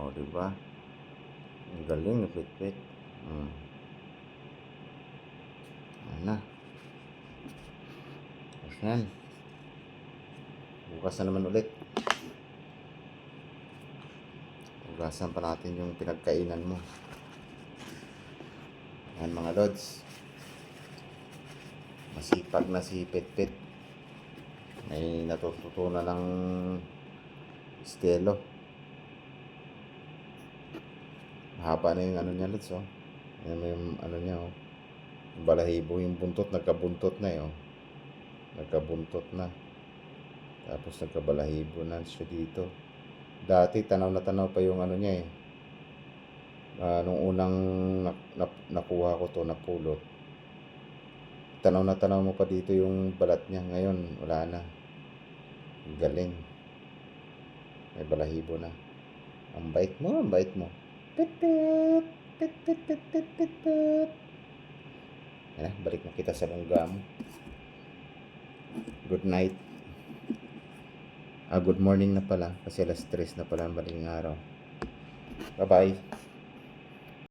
O, di ba? Ang galing, napit-pit. Ayan na. Ayan. Bukas na naman ulit. Hugasan pa natin yung pinagkainan mo. Ayan mga lods. Masipag na si Pit-Pit. May natututunan ng estilo. Mahaba na yung ano niya lods, oh. Ayan yung ano niya, oh. Balahibo yung buntot, nagkabuntot na eh, oh. Nagkabuntot na. Tapos nagkabalahibo na siya dito. Dati tanaw na tanaw pa yung ano niya eh. Nung unang nakuha ko to, napulot. Tanaw na tanaw mo pa dito yung balat niya. Ngayon, wala na. Galing. May balahibo na. Ang bait mo, ang bait mo. Pit pit. Pit pit pit pit pit pit. Yan na, balik na kita sa lungga mo. Good night. Good morning na pala. Kasi alas 3 na pala ang baling araw. Bye-bye.